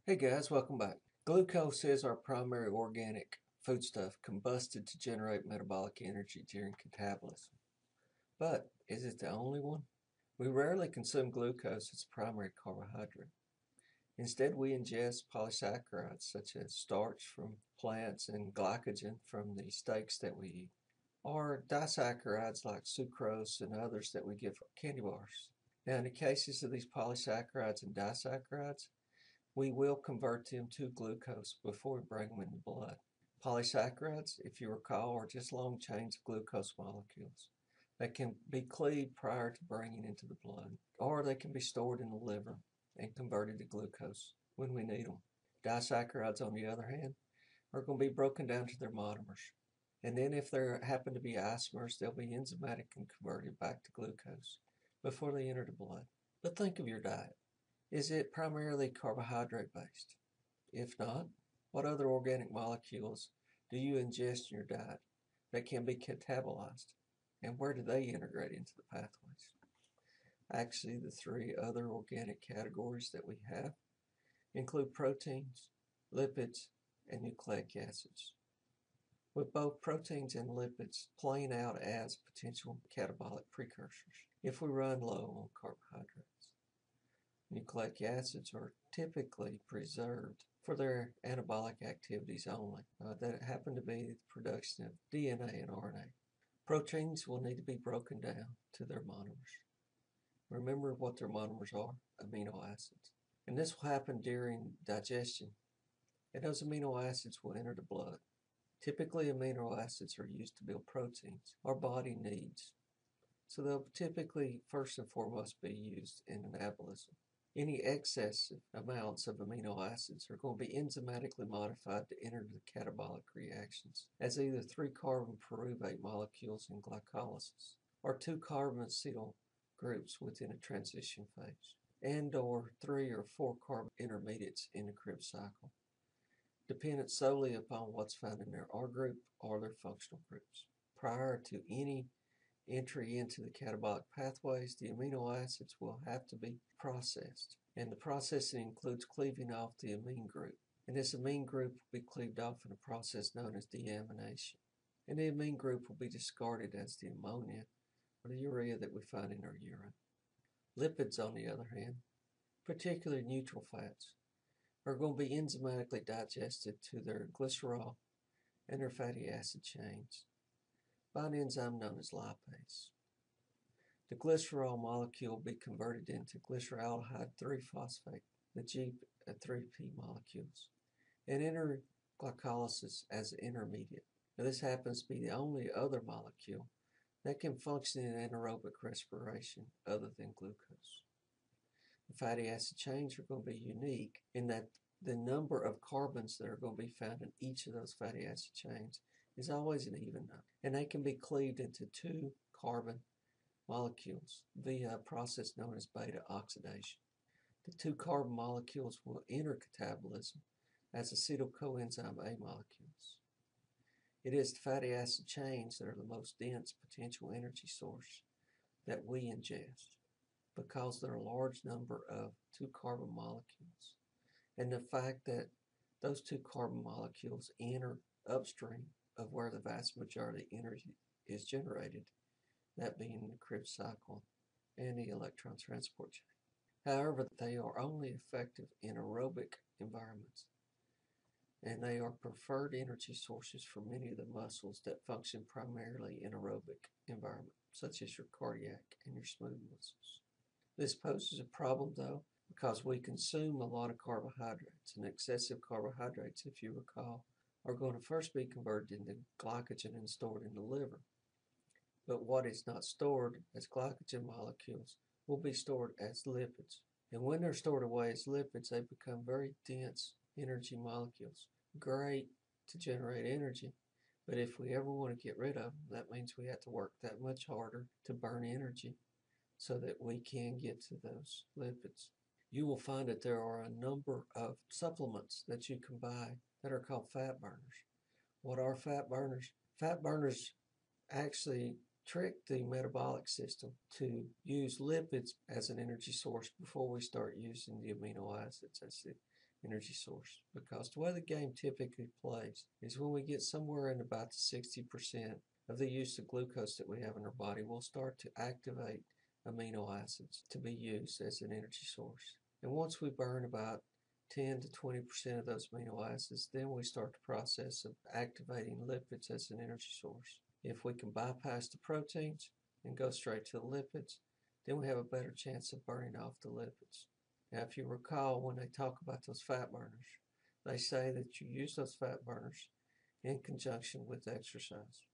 Hey guys, welcome back. Glucose is our primary organic foodstuff combusted to generate metabolic energy during catabolism. But is it the only one? We rarely consume glucose as a primary carbohydrate. Instead, we ingest polysaccharides such as starch from plants and glycogen from the steaks that we eat, or disaccharides like sucrose and others that we get from candy bars. Now, in the cases of these polysaccharides and disaccharides, we will convert them to glucose before we bring them in the blood. Polysaccharides, if you recall, are just long chains of glucose molecules that can be cleaved prior to bringing into the blood, or they can be stored in the liver and converted to glucose when we need them. Disaccharides, on the other hand, are going to be broken down to their monomers. And then if there happen to be isomers, they'll be enzymatic and converted back to glucose before they enter the blood. But think of your diet. Is it primarily carbohydrate based? If not, what other organic molecules do you ingest in your diet that can be catabolized? And where do they integrate into the pathways? Actually, the three other organic categories that we have include proteins, lipids, and nucleic acids, with both proteins and lipids playing out as potential catabolic precursors if we run low on carbohydrates. Nucleic acids are typically preserved for their anabolic activities only, that happen to be the production of DNA and RNA. Proteins will need to be broken down to their monomers. Remember what their monomers are: amino acids. And this will happen during digestion, and those amino acids will enter the blood. Typically, amino acids are used to build proteins our body needs, so they'll typically first and foremost be used in anabolism. Any excessive amounts of amino acids are going to be enzymatically modified to enter the catabolic reactions as either 3-carbon pyruvate molecules in glycolysis or 2-carbon acetyl groups within a transition phase, and or 3 or 4-carbon intermediates in the Krebs cycle, dependent solely upon what's found in their R group or their functional groups. Prior to any entry into the catabolic pathways, the amino acids will have to be processed. And the processing includes cleaving off the amine group. And this amine group will be cleaved off in a process known as deamination. And the amine group will be discarded as the ammonia or the urea that we find in our urine. Lipids, on the other hand, particularly neutral fats, are going to be enzymatically digested to their glycerol and their fatty acid chains by an enzyme known as lipase. The glycerol molecule will be converted into glyceraldehyde 3-phosphate, the G3P molecules, and enter glycolysis as an intermediate. Now, this happens to be the only other molecule that can function in anaerobic respiration other than glucose. The fatty acid chains are going to be unique in that the number of carbons that are going to be found in each of those fatty acid chains is always an even number, and they can be cleaved into 2-carbon molecules via a process known as beta oxidation. The 2-carbon molecules will enter catabolism as acetyl coenzyme A molecules. It is the fatty acid chains that are the most dense potential energy source that we ingest because there are a large number of 2-carbon molecules. And the fact that those 2-carbon molecules enter upstream of where the vast majority of energy is generated, that being the Krebs cycle and the electron transport chain. However, they are only effective in aerobic environments, and they are preferred energy sources for many of the muscles that function primarily in aerobic environments, such as your cardiac and your smooth muscles. This poses a problem, though, because we consume a lot of carbohydrates, and excessive carbohydrates, if you recall, are going to first be converted into glycogen and stored in the liver. But what is not stored as glycogen molecules will be stored as lipids. And when they're stored away as lipids, they become very dense energy molecules. Great to generate energy, but if we ever want to get rid of them, that means we have to work that much harder to burn energy so that we can get to those lipids. You will find that there are a number of supplements that you can buy that are called fat burners. What are fat burners? Fat burners actually trick the metabolic system to use lipids as an energy source before we start using the amino acids as the energy source, because the way the game typically plays is when we get somewhere in about the 60% of the use of glucose that we have in our body, we'll start to activate amino acids to be used as an energy source. And once we burn about 10 to 20% of those amino acids, then we start the process of activating lipids as an energy source. If we can bypass the proteins and go straight to the lipids, then we have a better chance of burning off the lipids. Now, if you recall, when they talk about those fat burners, they say that you use those fat burners in conjunction with exercise,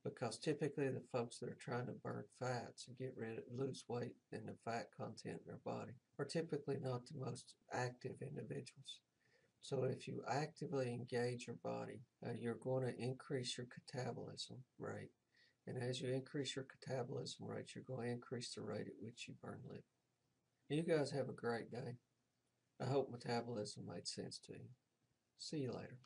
because typically the folks that are trying to burn fats and lose weight and the fat content in their body are typically not the most active individuals. So if you actively engage your body, you're going to increase your catabolism rate. And as you increase your catabolism rate, you're going to increase the rate at which you burn lipid. You guys have a great day. I hope metabolism made sense to you. See you later.